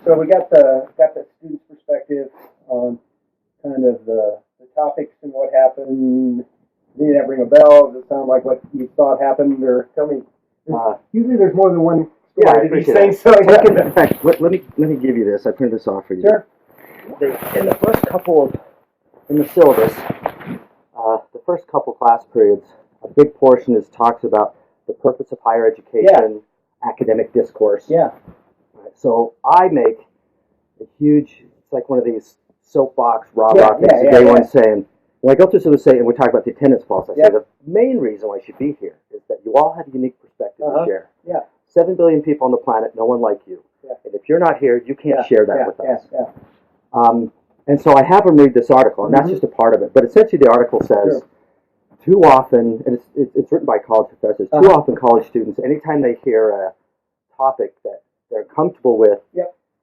So we got the student's perspective on kind of the topics and what happened. Did that ring a bell? Does it sound like what you thought happened? Or tell me. Usually there's more than one story to these things. So in fact, let me give you this. I printed this off for you. Sure. In the first couple of in the syllabus, the first couple class periods, a big portion talks about the purpose of higher education, academic discourse. Yeah. So I make a huge, it's like one of these soapbox rah-rah things that day one saying, when I go through the say, and we talk about the attendance policy, I say the main reason why you should be here is that you all have a unique perspective to share. Yeah. 7 billion people on the planet, no one like you. Yeah. And if you're not here, you can't share that with us. And so I have them read this article, and that's just a part of it. But essentially the article says, too often, and it's written by college professors, too often college students, anytime they hear a topic that they're comfortable with,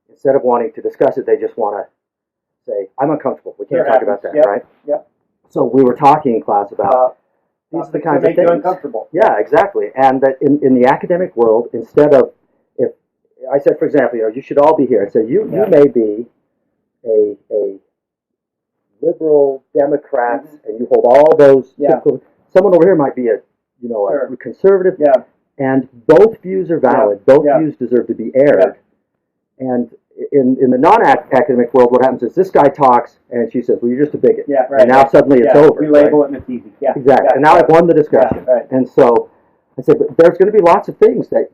instead of wanting to discuss it, they just want to say, I'm uncomfortable. We can't talk about that, right? Yep. So we were talking in class about these are the kinds of things. Uncomfortable. Yeah, exactly. And that in the academic world, instead of, if I said, for example, you should all be here. I said, you may be a liberal Democrat, and you hold all those. Typical, someone over here might be a conservative. Yeah. And both views are valid. Both views deserve to be aired. And in the non-academic world, what happens is this guy talks, and she says, well, you're just a bigot. Yeah, right. And now suddenly it's over. We label it and it's easy. Yeah. Exactly. And now I've won the discussion. Yeah, right. And so I said, but there's going to be lots of things that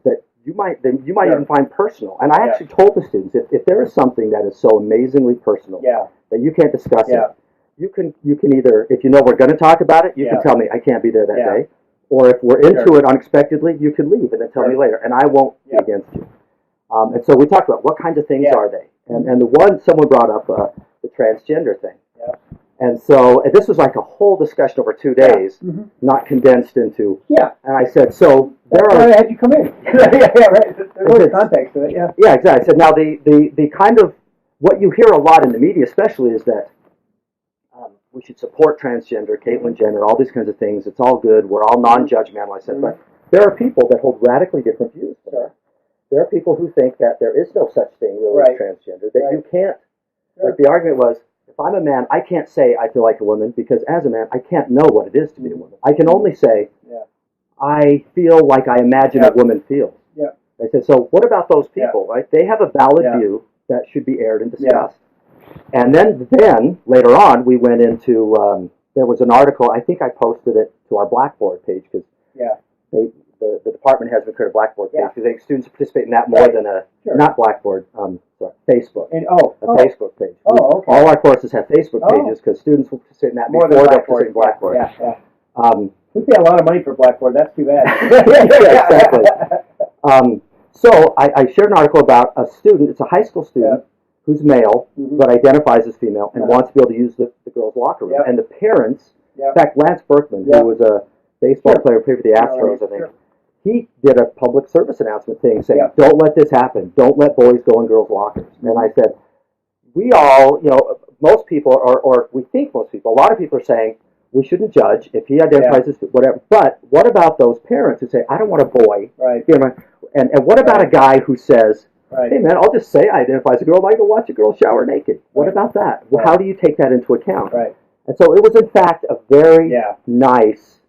you might even find personal. And I actually told the students, if there is something that is so amazingly personal that you can't discuss it, you can either, if you know we're going to talk about it, you can tell me I can't be there that day. Or if we're into it unexpectedly, you can leave and then tell me later. And I won't be against you. And so we talked about what kinds of things are they. And the one someone brought up, the transgender thing. Yeah. And so this was like a whole discussion over 2 days, not condensed into. Yeah. And I said, so there are. Why had you come in? Right. There's always context to it. Yeah. Yeah, exactly. I said, now the kind of what you hear a lot in the media, especially, is that we should support transgender, Caitlyn Jenner, all these kinds of things. It's all good. We're all non-judgmental. I said, but there are people that hold radically different views. Sure. There are people who think that there is no such thing really as transgender, that you can't, like the argument was, if I'm a man, I can't say I feel like a woman, because as a man, I can't know what it is to be a woman. I can only say, I feel like I imagine a woman feels. Yeah. I said, so what about those people, right? They have a valid view that should be aired and discussed. And then later on, we went into, there was an article, I think I posted it to our Blackboard page, because the department has been created a Blackboard page, because I think students participate in that more than not Blackboard, Facebook. Facebook page. Oh, okay. All our courses have Facebook pages, because students will participate in that more before they participate in Blackboard. We pay a lot of money for Blackboard, that's too bad. Exactly. So I shared an article about a student, it's a high school student, who's male, but identifies as female, and wants to be able to use the girls' locker room. And the parents, in fact, Lance Berkman, who was a baseball player, played for the Astros, I think, he did a public service announcement thing saying, don't let this happen. Don't let boys go in girls' lockers. And I said, we all, most people, or we think most people, a lot of people are saying, we shouldn't judge if he identifies as whatever. But what about those parents who say, I don't want a boy? Right. And what about a guy who says, hey, man, I'll just say I identify as a girl. I go watch a girl shower naked. What about that? Well, how do you take that into account? Right. And so it was, in fact, a very nice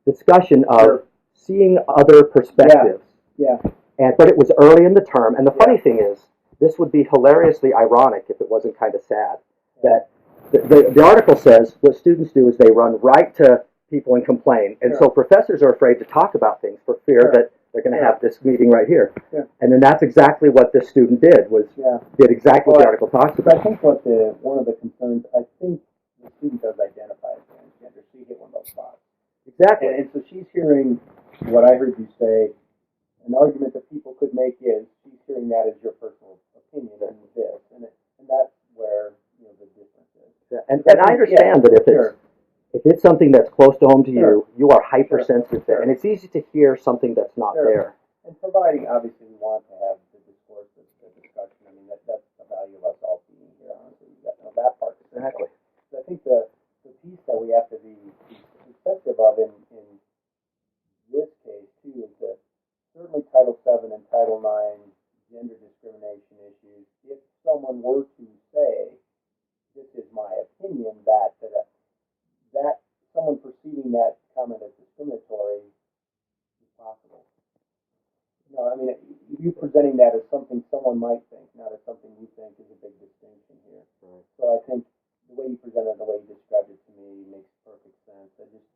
discussion of seeing other perspectives. But it was early in the term. And the funny thing is, this would be hilariously ironic if it wasn't kind of sad, that the article says what students do is they run right to people and complain. And so professors are afraid to talk about things for fear that they're going to have this meeting right here. And then that's exactly what this student did, did exactly what the article talks about. I think one of the concerns, I think the student does identify as transgender. She hit one of those spots. Exactly. And so she's hearing what I heard you say. An argument that people could make is she's hearing that as your personal opinion and this. And that's where the difference is. And I understand that if it's something that's close to home to you, you are hypersensitive, and it's easy to hear something that's not there. And providing, obviously, we want to have the discourse, the discussion. I mean, that's the value of us all being here. Honestly, you got to know that part. Exactly. So I think the piece that we have to be sensitive of in this case too is that certainly Title VII and Title IX gender discrimination discrimination issues, if someone were to say, this is my opinion, that someone perceiving that comment as discriminatory is possible. No, I mean, you presenting that as something someone might think, not as something you think, is a big distinction here. Right. So I think the way you presented it, the way you described it to me, makes perfect sense. I just,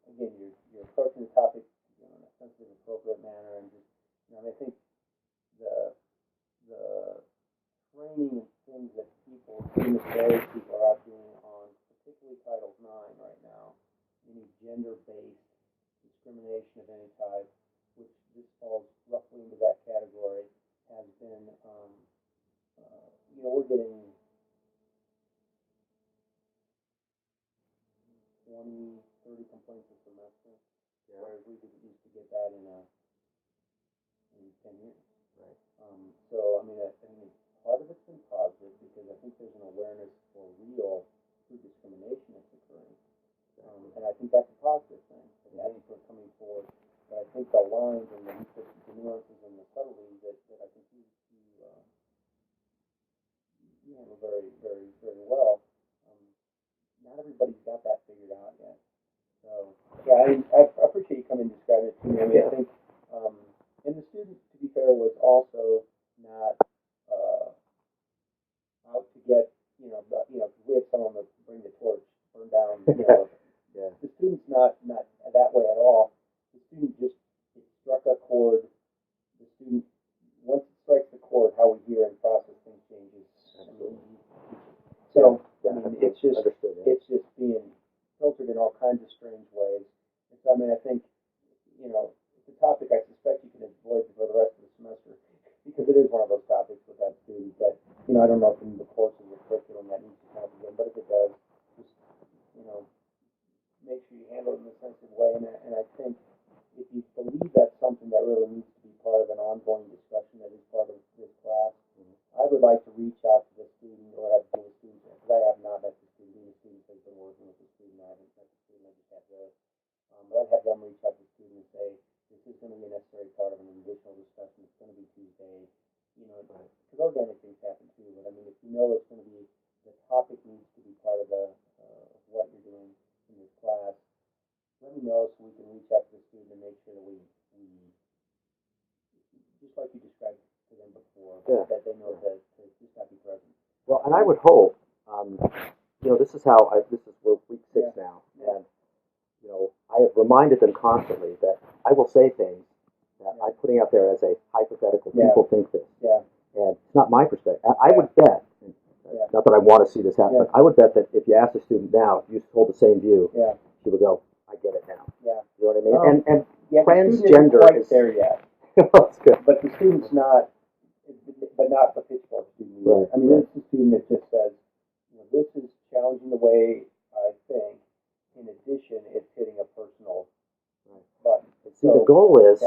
again, you're approaching the topic in a sensitive, appropriate manner, and just, I think the training and things that people, in the day, people are out doing on, particularly Title IX right now, any gender-based discrimination of any type, which this falls roughly into that category, has been, we're getting 20, 30 complaints a semester, whereas we didn't used to get that in 10 years. Right. So, I mean, part of it's been positive because I think there's an awareness for real true discrimination that's occurring. And I think that's a positive thing. That's for coming forward. But I think the lines and the nuances and the subtleties that I think you handle very, very, very well. Not everybody's got that figured out yet. So, yeah, I appreciate you coming and describing it to me. I mean, I think, and the student, to be fair, was also not out to get, because we have someone that bring the torch, burn down, Yeah. The student's not that way at all. The student just, it struck a chord. The student, once it strikes the chord, how we hear and process things changes. So, it's just being filtered in all kinds of strange ways. And so, I think, it's a topic I suspect you can avoid for the rest of the semester, because it is one of those topics with that student that, I don't know if in the courses or curriculum that needs to come up again, but if it does, just, make sure you handle it in a sensitive way. And I think if you believe that's something that really needs to be part of an ongoing discussion that is part of this class, I would like to reach out to the student or have the student, because I have not met the student. The student has been working with the student. I haven't met the student. I just have this. But I'd have them reach out to the student and say, this is going to be a necessary part of an additional discussion. It's going to be Tuesday. Because organic things happen too. But I mean, if you know it's going to be, the topic needs to be part of what you're doing in this class, let me know so we can reach out to the student and make sure that we just like you described to them before, that they know that to just not be present. Well, and I would hope, we're week 6 now, and, I have reminded them constantly that I will say things that I'm putting out there as a hypothetical. People think this. Yeah. And it's not my perspective. I would bet, not that I want to see this happen, but I would bet that if you ask a student now, if you hold the same view, she would go, I get it now. Yeah. You know what I mean? And transgender is there yet. That's good. But the student's not, but not the pitchfork student. Right. I mean, this is a student that just says, this is challenging the way I think. In addition, it's hitting a personal button. See, the goal is,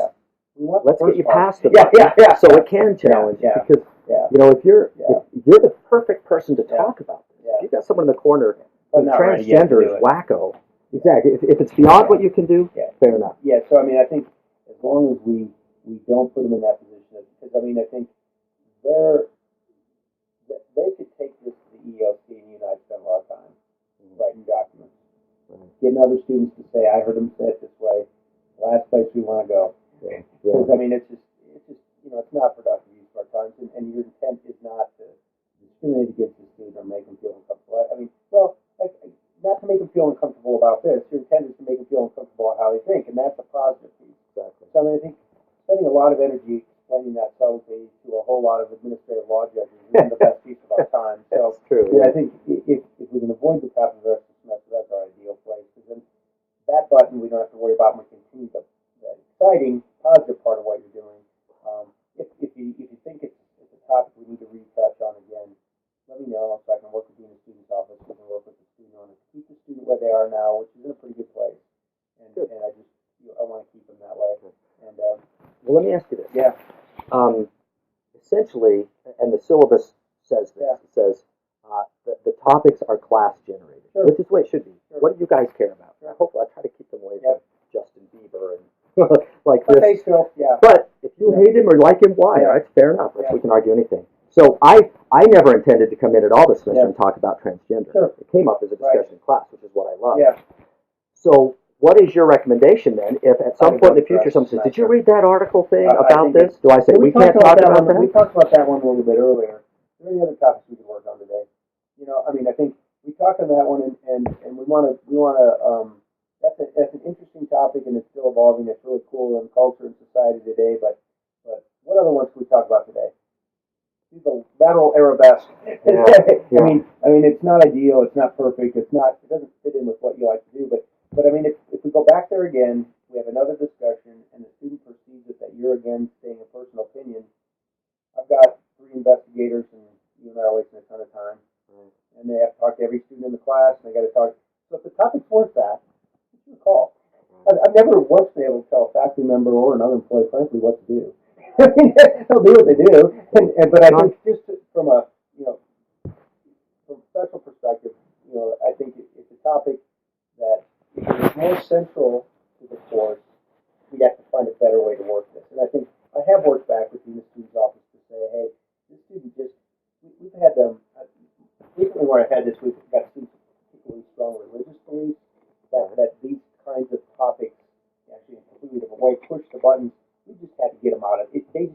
let's get you past the button, so it can challenge. Because if you're the perfect person to talk about this, if you've got someone in the corner who's transgender is wacko, exactly. If it's beyond what you can do, fair enough. Yeah. So I mean, I think as long as we don't put them in that position, because I mean, I think they could take this to the EOC, and you and I spend a lot of time writing documents. Getting other students to say, I heard him say it this way. Last place we want to go. Because I mean, it's just it's not productive use of our time, and your intent is not to discriminate against the student or make them feel uncomfortable. I mean, not to make them feel uncomfortable about this. Your intent is to make them feel uncomfortable about how they think, and that's a positive piece. Exactly. So I mean, I think spending a lot of energy explaining that subtlety to a whole lot of administrative law judges isn't the best use of our time. So that's true. I think if we can avoid the topic of the rest of the semester, that's our ideal place. Because then that button we don't have to worry about when we continue the exciting, positive part of what you're doing. If you think it's a topic we need to retouch on again, let me know so I can work with you in the student's office. We can work with the student on it. Keep the student where they are now, which is in a pretty good place. And I want to keep them that way. And well, let me ask you this. Yeah. Essentially, and the syllabus says this. It says the topics are class generated, which is the way it should be. What do you guys care about? Hopefully, I try to keep them away from Justin Bieber and like but this. they still, yeah. But if you hate him or like him, why? Yeah. That's fair enough. Yeah. We can argue anything. So I never intended to come in at all this semester and talk about transgender. Sure. It came up as a discussion in class, which is what I love. Yeah. So what is your recommendation then? If at some point in the future someone says, "Did you read that article thing about this?" Do I say we can't talk about that? We talked about that one a little bit earlier. Are there any other topics we could work on today? I mean, I think we talked on that one, and we want to. That's an interesting topic, and it's still evolving. It's really cool in culture and society today. But what other ones can we talk about today? The lateral arabesque. Yeah. I mean, it's not ideal. It's not perfect. It doesn't fit in with what you like to do. But I mean, if we go back there again, we have another discussion, and the student perceives it that you're again saying a personal opinion. I've got 3 investigators, and you and I are wasting a ton of time. Right. And they have to talk to every student in the class, and they got to talk. So if the topic's worth that, it's your call. I've never once been able to tell a faculty member or another employee, frankly, what to do. I mean, they'll do what they do, but I think just from a from a professional perspective, I think it's a topic that if it was more central to the course, we have to find a better way to work this. And I think I have worked back with the student's office to say, hey, this student we've had them frequently where I've had this, we've got students with particularly strong religious beliefs that these kinds of topics actually in a completely different way push the buttons. We just had to get them out of it. They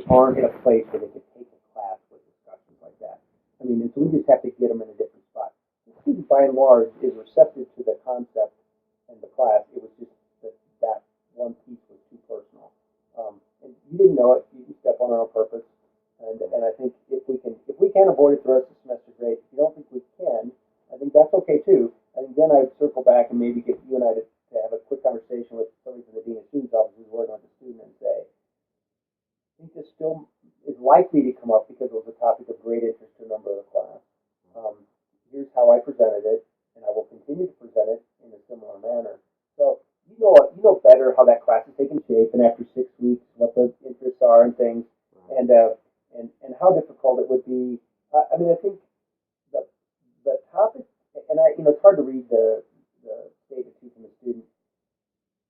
aren't in a place where they can take a class with discussions like that. I mean, and so we just have to get them in a different spot. The student, by and large, is receptive to the concept and the class. It was just that one piece was too personal. And you didn't know it. You step on it on purpose. And I think if we can avoid it the rest of the semester, great. If you don't think we can, I think that's okay too. I think then I'd circle back and maybe get you and I to have a quick conversation with somebody from the dean of students office who's working with the student and say, I think this still is likely to come up because it was a topic of great interest to a member of the class. Here's how I presented it, and I will continue to present it in a similar manner. So you know better how that class is taking shape, and after 6 weeks, what the interests are and things, and how difficult it would be. I mean, I think the topic, and it's hard to read the statement too from the student.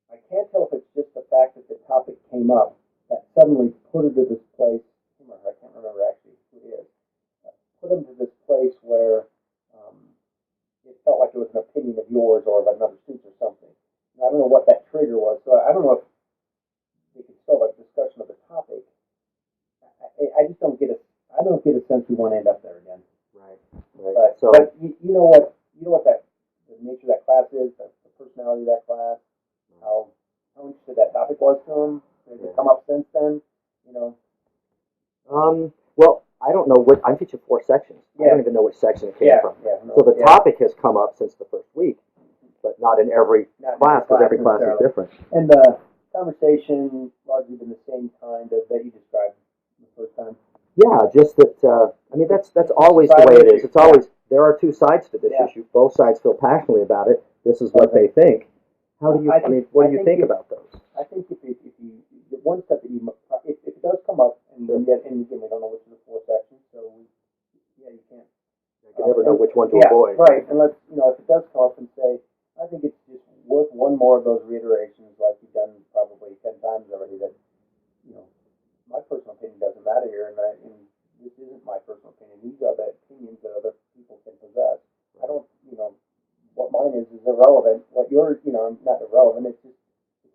I can't tell if it's just the fact that the topic came up that suddenly put her to this place. I can't remember actually who it is. Put him to this place where it felt like it was an opinion of yours or of another student or something. And I don't know what that trigger was, so I don't know if we could still have a discussion of the topic. I just don't get a sense we want to end up there again. Right. But you know what the nature of that class is, the personality of that class, how interested that topic was to them. Has it come up since then? Well, I don't know I'm teaching 4 sections. I don't even know which section it came from. So the topic has come up since the first week, but not in every class because every class is different. And the conversation largely been the same kind of that you described the first time. Yeah, just that. I mean, that's always the way it is. It's always there are 2 sides to this issue. Both sides feel passionately about it. This is what they think. What do you think about those? I think if the one step that if it does come up, and again, we don't know which of the 4 sections, so you can't. You can never know which one to avoid. Right, and let's, if it does come up and say, I think it's just worth one more of those reiterations, like you've done probably 10 times already, that, my personal opinion doesn't matter here, and this isn't my personal opinion. These are the opinions that other people can possess. I don't, what mine is irrelevant. What yours, not irrelevant. It's just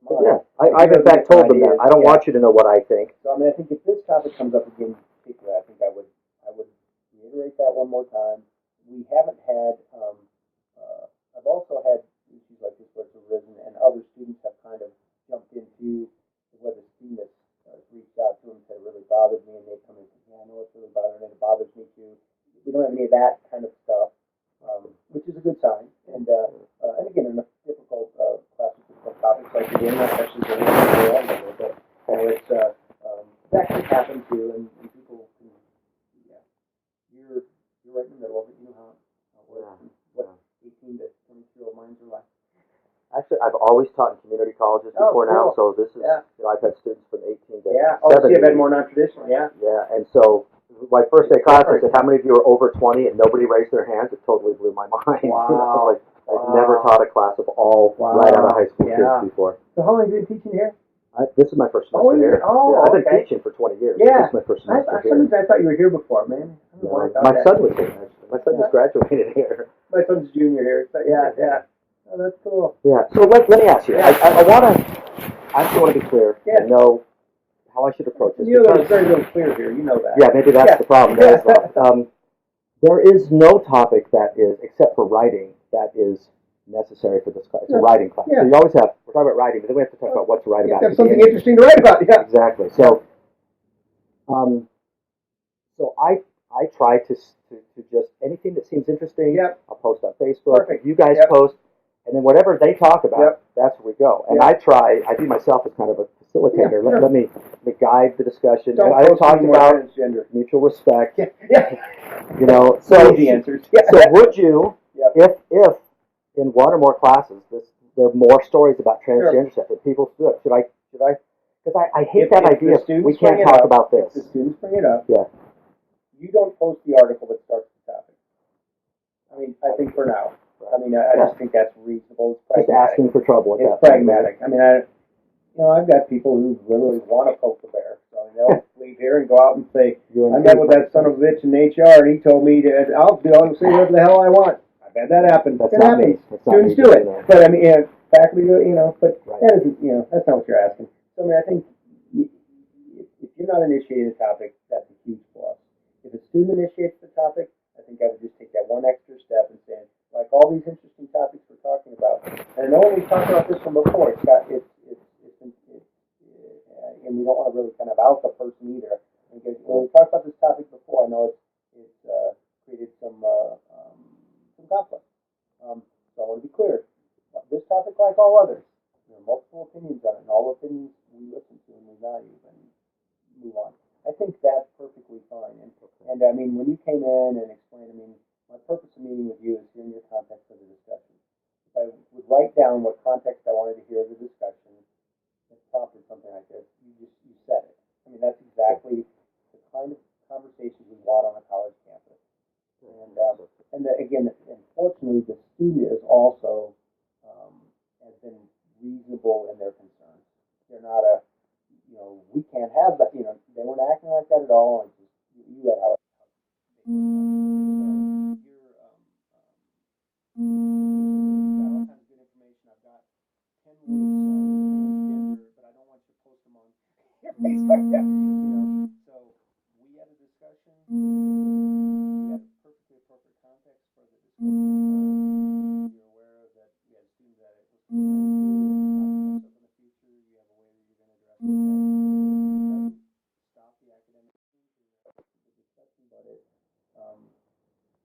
mine. Yeah, I've in fact told them that. I don't want you to know what I think. So I think if this topic comes up again, particularly, I think I would reiterate that one more time. We haven't had. I've also had issues like this where it's arisen, and other students have kind of jumped into where the student has reached out to them and said it really bothered me, and they come in and say, yeah, I know it's really bothering me, and it bothers me too. We don't have any of that kind of stuff, which is a good sign. And again, in a difficult class with difficult topics like the internet, especially during the but it's that can happen too, and people can, you're right in the middle of it. You know how it works. What 18 to 22-year-old minds are like. Actually, I've always taught in community colleges before now, so this is, I've had students from 18 to 70. So you've had more non-traditional, Yeah, and so my first day class, I said, how many of you are over 20? And nobody raised their hands. It totally blew my mind. Wow. I've never taught a class of all right out of high school kids before. So how long have you been teaching here? This is my first semester here. I've been teaching for 20 years. Yeah. This is my first semester here. I thought you were here before, man. My son was here, actually. My son just graduated here. My son's junior here. So yeah. Oh, that's cool. Yeah. So let me ask you. I actually want to be clear and know how I should approach this. You know, there's very little clear here. You know that. Yeah, maybe that's the problem. There is no topic that is, except for writing, that is necessary for this class. It's a writing class. So you always have, we're talking about writing, but then we have to talk about what to write about. You have something interesting to write about, yeah. Exactly. So, so I try to just, anything that seems interesting, I'll post on Facebook. Perfect. You guys post, and then whatever they talk about, that's where we go. And I view myself as kind of a facilitator. Let me guide the discussion. Don't and I talked about mutual respect. You know, so easy answers. So would you, if in one or more classes, there are more stories about transgender stuff that people do it, should I? Because I hate that idea. We can't talk about this. If the students bring it up, you don't post the article that starts the topic. I mean, I think for now. I mean, I just think that's reasonable. It's just asking for trouble. It's pragmatic. I mean, I've got people who literally want to poke the bear. So they'll leave here and go out and say, I met with that son of a bitch in HR, and he told me that I'll say whatever the hell I want. I've had that happen. It happens. Students do it. But I mean, faculty do it, but that isn't, that's not what you're asking. So I mean, I think if you're not initiating the topic, that's a huge plus. If a student initiates the topic, I think I would just take that one extra step and say, like all these interesting topics we're talking about. And I know we've talked about this one before. And we don't want to really kind of out the person either. Because when we talked about this topic before, I know it's created some conflict. So I want to be clear. This topic, like all others, there are multiple opinions on it, and all opinions we listen to and we value and move on. I think that's perfectly fine. And I mean, when you came in and explained, my purpose of meeting with you is hearing your context of the discussion. If I would write down what context I wanted to hear of the discussion, it prompted something like this. You said it. I mean, that's exactly the kind of conversations we want on a college campus. And again, unfortunately, the student is also has been reasonable in their concerns. They're not we can't have that. They weren't acting like that at all. And you read how it. So you're got all kinds of good information. I've got 10 links on transgender, but I don't want you to post them on your Facebook. So we had a discussion. We had a perfectly appropriate context for the discussion. You're aware of that. We had students that it was in the future. You have a way that you're going to address it. That doesn't stop the academic discussion, but it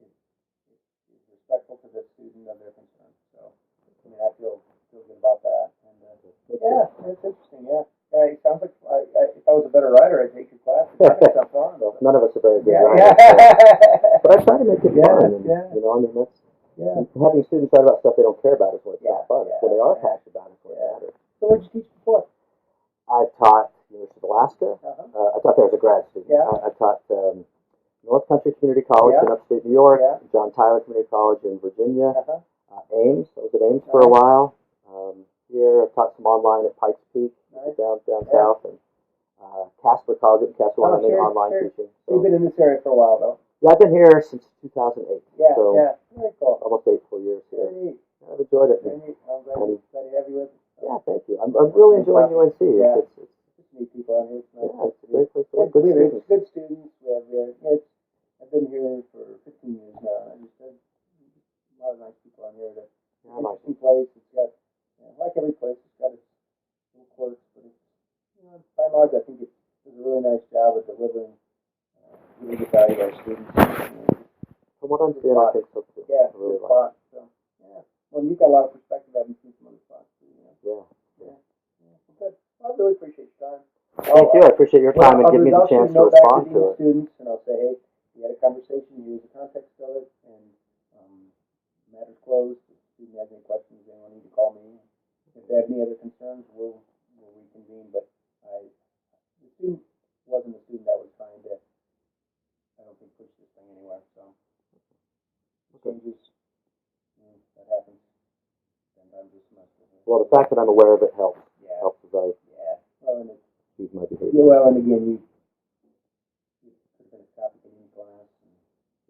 is respectful to the student of their concerns. So, I feel good about that. And it's interesting. It sounds like if I was a better writer, I'd take your class and write stuff on. Well, none of us are very good writers. But I try to make it fun. And, that's having students write about stuff they don't care about is what it's not fun. It's what they are passionate about is what matters. So what did you teach before? I've taught University of Alaska. I taught there as a grad student. I taught North Country Community College in upstate New York, John Tyler Community College in Virginia, Ames. I was at Ames for a while. Here, I've taught some online at Pikes Peak, down south, and Casper College at Casper online teaching. So you've been in this area for a while, though? Yeah, I've been here since 2008. So very cool. Almost 4 years here. Very neat. I've enjoyed it. Very neat. I'm glad to have you with us. Yeah, thank you. I'm really enjoying UNC. It's neat people out here. It's nice. It's a great place to work. Good students. We have. I've been here for 15 years now. I just had a lot of nice people on here. Interesting place. It's got, like every place, it's got its little quirks, but it's, by and large, I think it does a really nice job of delivering really good value to our students. From what I'm seeing, I think so too. Yeah, really good spot. So, well, you've got a lot of perspective. I haven't seen some other spots too. Well, good. Well, I really appreciate your time. Thank you. I appreciate your time and giving me the chance to respond to it. Students, and I'll say, hey, we had a conversation. You use the context of it, and matters closed. If the student has any questions, they will need to call me. If they have any other concerns, we'll reconvene. But the student wasn't a student that was trying to, I don't think, push this thing anywhere. So changes, that happens. times this semester. Well, the fact that I'm aware of it helps. Yeah. Helps as I Well, and choose my behavior. yeah, well, and again, you could have been a topic in any class.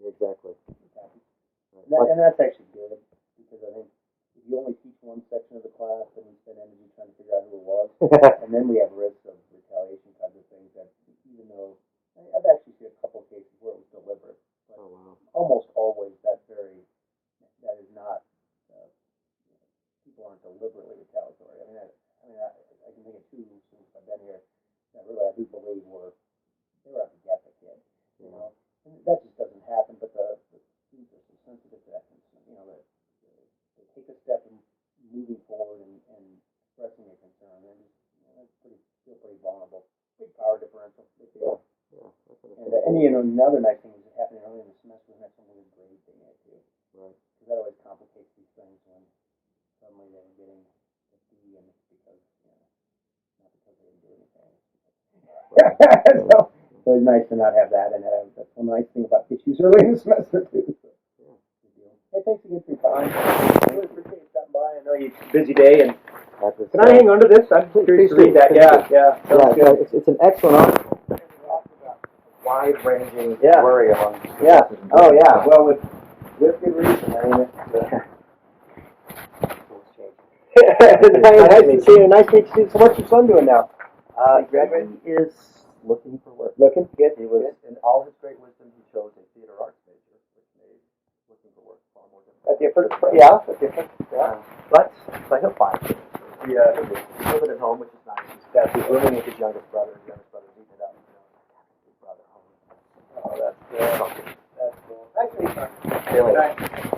Exactly. And that's actually good, because I think if you only teach one section of the class, then we spend energy trying to figure out who it was. And then we have risks of retaliation kinds of things that, even though, I've actually seen a couple of cases where it was deliberate. But almost always that is not, people aren't deliberately retaliatory. I can think of two since I've been here that really I do believe they were out to get the kid, And that just doesn't happen, but the students are so sensitive to that, that they take a step in moving forward and expressing a concern. And that's feel pretty vulnerable. Big power differential. And another nice thing is it happening early in the semester, and that's something a great thing I do. Right. Because that always complicates these things when suddenly they're getting a D, and it's because, not because they didn't do anything. So it's nice to not have that, and that's one nice thing about issues early in the semester too. So, hey, thanks again for your time. I really appreciate you stopping by. I know it's a busy day, and can I hang on to this? I'm curious to read that. Yeah. It's an excellent article. Wide-ranging worry among professors. Oh yeah. Well, with good reason. I mean, nice to see you. Nice to meet you. So what's your son doing now? He is looking for work. Looking? Good. He was, in all his great wisdom, he chose a theater arts major, which made looking for work far more difficult. That's different. Yeah. But he'll find it. He's living at home, which is nice. He's living with his youngest brother. His youngest brother's eating it up. His brother home. Oh, that's cool. That's cool. Nice to meet you. Really.